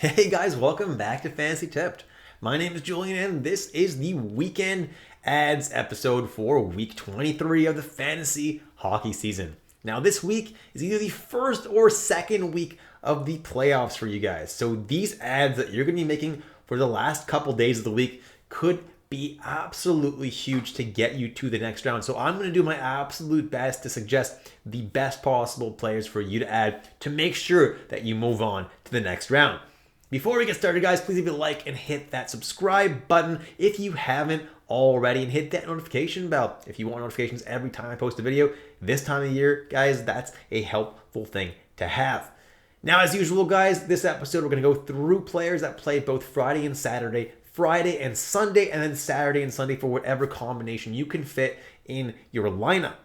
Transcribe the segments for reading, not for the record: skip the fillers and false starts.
Hey guys, welcome back to Fantasy Tipped. My name is Julian and this is the weekend ads episode for week 23 of the fantasy hockey season. Now this week is either the first or second week of the playoffs for you guys. So these ads that you're going to be making for the last couple days of the week could be absolutely huge to get you to the next round. So I'm going to do my absolute best to suggest the best possible players for you to add to make sure that you move on to the next round. Before we get started, guys, please leave a like and hit that subscribe button if you haven't already, and hit that notification bell if you want notifications every time I post a video. This time of year, guys, that's a helpful thing to have. Now, as usual, guys, this episode we're going to go through players that played both Friday and Saturday, Friday and Sunday, and then Saturday and Sunday for whatever combination you can fit in your lineup.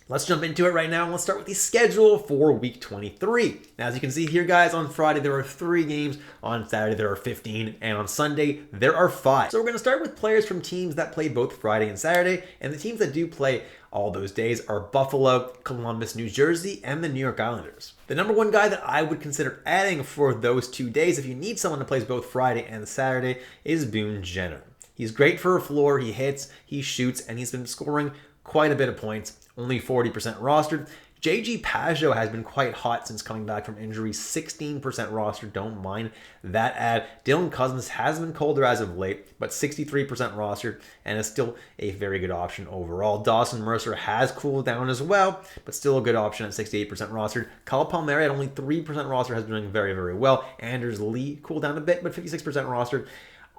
Let's jump into it right now, and let's start with the schedule for week 23. Now, as you can see here, guys, on Friday there are 3 games, on Saturday there are 15, and on Sunday there are 5. So we're going to start with players from teams that play both Friday and Saturday, and the teams that do play all those days are Buffalo, Columbus, New Jersey, and the New York Islanders. The number one guy that I would consider adding for those 2 days, if you need someone to play both Friday and Saturday, is Boone Jenner. He's great for a floor, he hits, he shoots, and he's been scoring quite a bit of points. Only 40% rostered. JG Pageau has been quite hot since coming back from injury. 16% rostered. Don't mind that ad. Dylan Cousins has been colder as of late, but 63% rostered and is still a very good option overall. Dawson Mercer has cooled down as well, but still a good option at 68% rostered. Kyle Palmieri at only 3% rostered has been doing very, very well. Anders Lee cooled down a bit, but 56% rostered.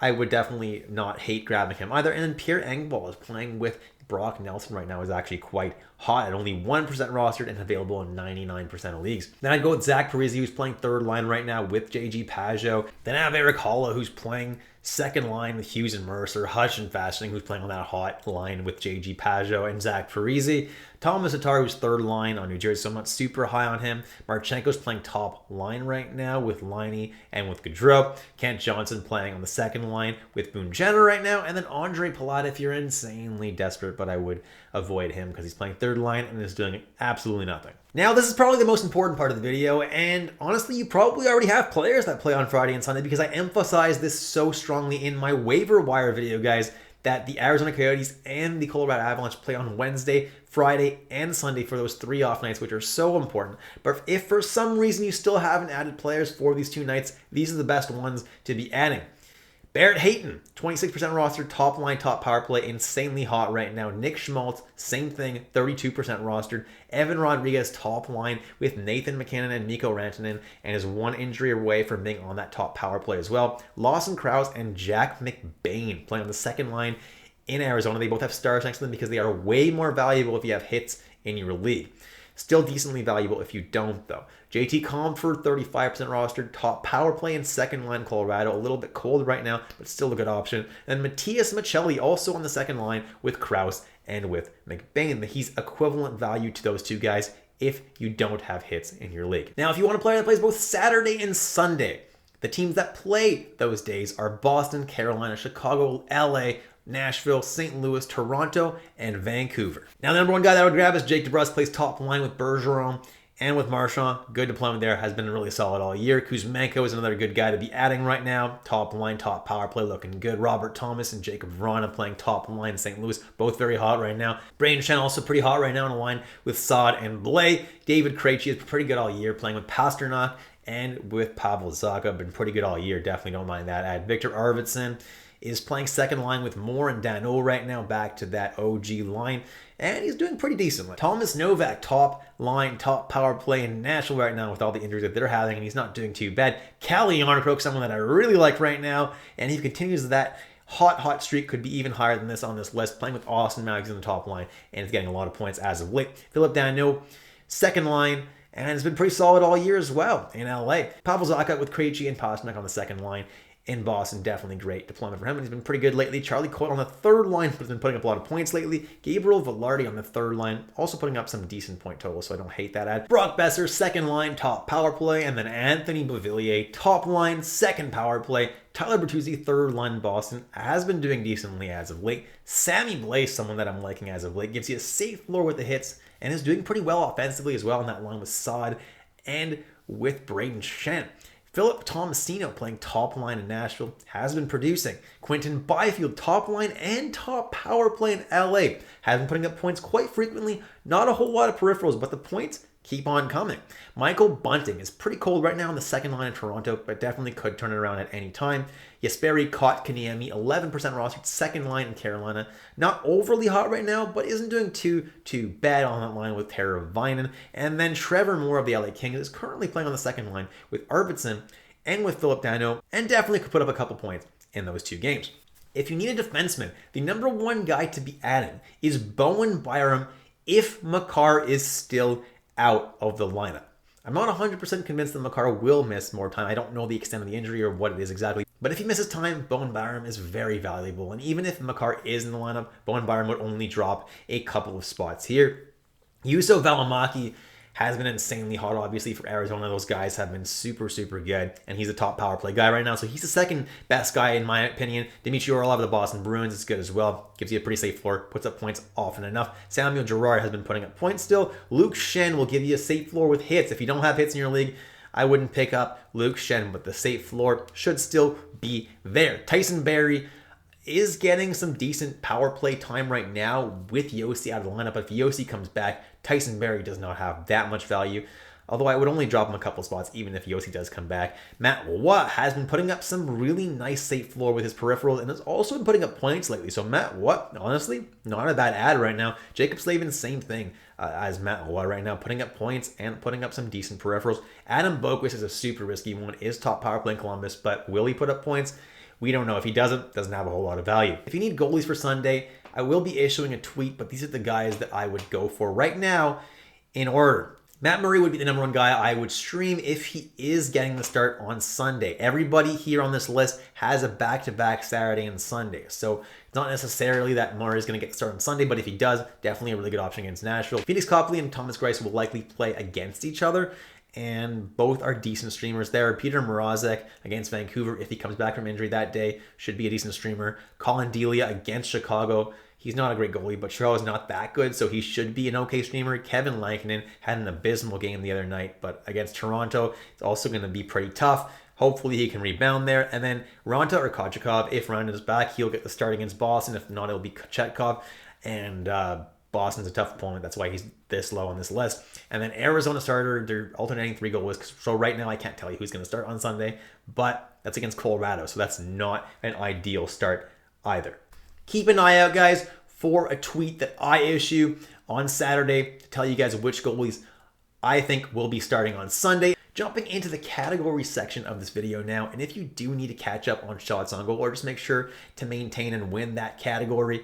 I would definitely not hate grabbing him either. And then Pierre Engvall is playing with Brock Nelson right now, is actually quite hot at only 1% rostered and available in 99% of leagues. Then I'd go with Zach Parise, who's playing third line right now with JG Pageau. Then I have Eric Holla, who's playing second line with Hughes and Mercer. Hutch and Fasting, who's playing on that hot line with JG Pageau and Zach Parise. Thomas Tatar, who's third line on New Jersey, so I'm not super high on him. Marchenko's playing top line right now with Liney and with Gaudreau. Kent Johnson playing on the second line with Boone Jenner right now. And then Andre Palat, if you're insanely desperate, but I would avoid him because he's playing third line and is doing absolutely nothing. Now, this is probably the most important part of the video, and honestly, you probably already have players that play on Friday and Sunday because I emphasize this so strongly in my waiver wire video, guys, that the Arizona Coyotes and the Colorado Avalanche play on Wednesday, Friday, and Sunday for those 3 off nights, which are so important. But if for some reason you still haven't added players for these 2 nights, these are the best ones to be adding. Barrett Hayton, 26% rostered, top line, top power play, insanely hot right now. Nick Schmaltz, same thing, 32% rostered. Evan Rodriguez, top line with Nathan McKinnon and Mikko Rantanen, and is 1 injury away from being on that top power play as well. Lawson Krause and Jack McBain playing on the second line in Arizona. They both have stars next to them because they are way more valuable if you have hits in your league. Still decently valuable if you don't, though. JT Compher, 35% rostered, top power play in second line Colorado. A little bit cold right now, but still a good option. And Matias Maccelli also on the second line with Krause and with McBain. He's equivalent value to those 2 guys if you don't have hits in your league. Now, if you want a player that plays both Saturday and Sunday, the teams that play those days are Boston, Carolina, Chicago, LA, Nashville, St. Louis, Toronto, and Vancouver. Now, the number one guy that I would grab is Jake DeBrusk, plays top line with Bergeron and with Marchand. Good deployment there, has been really solid all year. Kuzmenko is another good guy to be adding right now. Top line, top power play, looking good. Robert Thomas and Jacob Vrana playing top line in St. Louis, both very hot right now. Braden Shen also pretty hot right now on a line with Saad and Blais. David Krejci is pretty good all year, playing with Pasternak and with Pavel Zacha. Been pretty good all year, definitely don't mind that ad. Victor Arvidsson is playing second line with Moore and Dano right now, back to that OG line, and he's doing pretty decently. Thomas Novak, top line, top power play in Nashville right now with all the injuries that they're having, and he's not doing too bad. Calle Jarnkrok, someone that I really like right now, and he continues that hot streak, could be even higher than this on this list, playing with Austin Matthews in the top line, and is getting a lot of points as of late. Philip Dano, second line, and has been pretty solid all year as well in LA. Pavel Zacha with Krejci and Pasternak on the second line. In Boston, definitely great deployment for him, and he's been pretty good lately. Charlie Coyle on the third line has been putting up a lot of points lately. Gabriel Velarde on the third line, also putting up some decent point totals, so I don't hate that ad. Brock Besser, second line, top power play, and then Anthony Beauvillier, top line, second power play. Tyler Bertuzzi, third line Boston, has been doing decently as of late. Sammy Blais, someone that I'm liking as of late, gives you a safe floor with the hits, and is doing pretty well offensively as well on that line with Saad and with Braden Shen. Philip Tomasino, playing top line in Nashville, has been producing. Quinton Byfield, top line and top power play in LA, has been putting up points quite frequently. Not a whole lot of peripherals, but the points keep on coming. Michael Bunting is pretty cold right now on the second line in Toronto, but definitely could turn it around at any time. Jesperi Kotkaniemi, 11% rostered, second line in Carolina. Not overly hot right now, but isn't doing too bad on that line with Tara Vinen. And then Trevor Moore of the LA Kings is currently playing on the second line with Arvidsson and with Philip Dano, and definitely could put up a couple points in those two games. If you need a defenseman, the number one guy to be adding is Bowen Byram if Makar is still out of the lineup. I'm not 100% convinced that Makar will miss more time. I don't know the extent of the injury or what it is exactly. But if he misses time, Bowen Byram is very valuable. And even if Makar is in the lineup, Bowen Byram would only drop a couple of spots here. Juuso Valimaki has been insanely hot, obviously, for Arizona. Those guys have been super good, and he's a top power play guy right now, so he's the second best guy, in my opinion. Dmitry Orlov of the Boston Bruins is good as well. Gives you a pretty safe floor, puts up points often enough. Samuel Girard has been putting up points still. Luke Schenn will give you a safe floor with hits. If you don't have hits in your league, I wouldn't pick up Luke Schenn, but the safe floor should still be there. Tyson Barrie is getting some decent power play time right now with Yossi out of the lineup, but if Yossi comes back, Tyson Barrie does not have that much value, although I would only drop him a couple spots even if Yossi does come back. Matt Watt has been putting up some really nice safe floor with his peripherals and has also been putting up points lately, so Matt Watt, honestly, not a bad ad right now. Jacob Slavin, same thing as Matt Watt right now, putting up points and putting up some decent peripherals. Adam Boquist is a super risky one, is top power play in Columbus, but will he put up points? We don't know. If he doesn't have a whole lot of value. If you need goalies for Sunday, I will be issuing a tweet, but these are the guys that I would go for right now in order. Matt Murray would be the number one guy I would stream if he is getting the start on Sunday. Everybody here on this list has a back-to-back Saturday and Sunday, so it's not necessarily that Murray is going to get the start on Sunday, but if he does, definitely a really good option against Nashville. Phoenix Copley and Thomas Greiss will likely play against each other, and both are decent streamers there. Peter Mrazek against Vancouver, if he comes back from injury that day, should be a decent streamer. Colin Delia against Chicago. He's not a great goalie, but Chicago's not that good, so he should be an okay streamer. Kevin Lankinen had an abysmal game the other night, but against Toronto, it's also going to be pretty tough. Hopefully he can rebound there. And then Ranta or Kochetkov, if Ranta is back, he'll get the start against Boston. If not, it'll be Kochetkov. And Boston's a tough opponent. That's why he's this low on this list. And then Arizona starter, they're alternating 3 goalies. So right now I can't tell you who's going to start on Sunday, but that's against Colorado. So that's not an ideal start either. Keep an eye out, guys, for a tweet that I issue on Saturday to tell you guys which goalies I think will be starting on Sunday. Jumping into the category section of this video now, and if you do need to catch up on shots on goal or just make sure to maintain and win that category,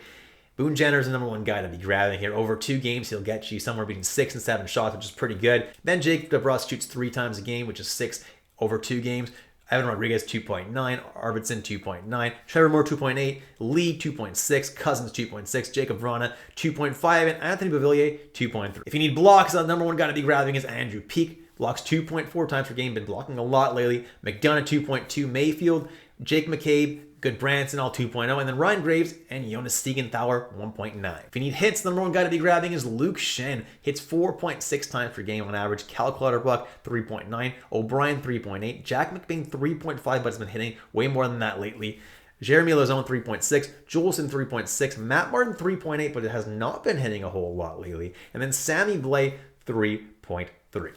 Boone Jenner is the number one guy to be grabbing here. Over 2 games, he'll get you somewhere between 6 and 7 shots, which is pretty good. Then Jake DeBrusk shoots 3 times a game, which is 6 over 2 games. Evan Rodriguez, 2.9. Arvidsson, 2.9. Trevor Moore, 2.8. Lee, 2.6. Cousins, 2.6. Jacob Vrana, 2.5. And Anthony Beauvillier, 2.3. If you need blocks, the number one guy to be grabbing is Andrew Peeke. Blocks 2.4 times per game. Been blocking a lot lately. McDonough, 2.2. Mayfield, Jake McCabe, Goodbranson, all 2.0. And then Ryan Graves and Jonas Siegenthaler, 1.9. If you need hits, the number one guy to be grabbing is Luke Schenn. Hits 4.6 times per game on average. Cal Clutterbuck, 3.9. O'Brien, 3.8. Jack McBain, 3.5, but has been hitting way more than that lately. Jeremy Lauzon, 3.6. Jolson, 3.6. Matt Martin, 3.8, but it has not been hitting a whole lot lately. And then Sammy Blais, 3.3.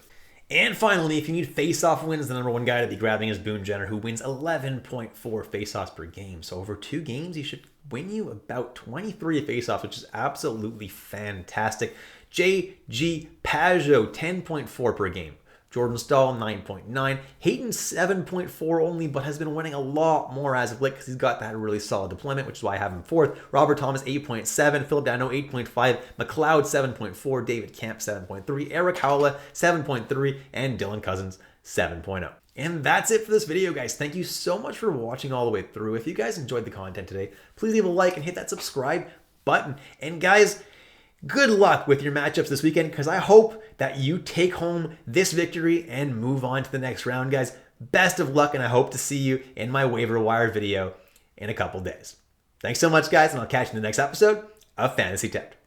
And finally, if you need face-off wins, the number one guy to be grabbing is Boone Jenner, who wins 11.4 face-offs per game. So over 2 games, he should win you about 23 face-offs, which is absolutely fantastic. J.G. Pajot, 10.4 per game. Jordan Stahl, 9.9. Hayden, 7.4 only, but has been winning a lot more as of late because he's got that really solid deployment, which is why I have him 4th. Robert Thomas, 8.7. Philip Dano, 8.5. McLeod, 7.4. David Camp, 7.3. Eric Howla, 7.3. And Dylan Cousins, 7.0. And that's it for this video, guys. Thank you so much for watching all the way through. If you guys enjoyed the content today, please leave a like and hit that subscribe button. And guys, good luck with your matchups this weekend, because I hope that you take home this victory and move on to the next round, guys. Best of luck, and I hope to see you in my waiver wire video in a couple days. Thanks so much, guys, and I'll catch you in the next episode of Fantasy Tipped.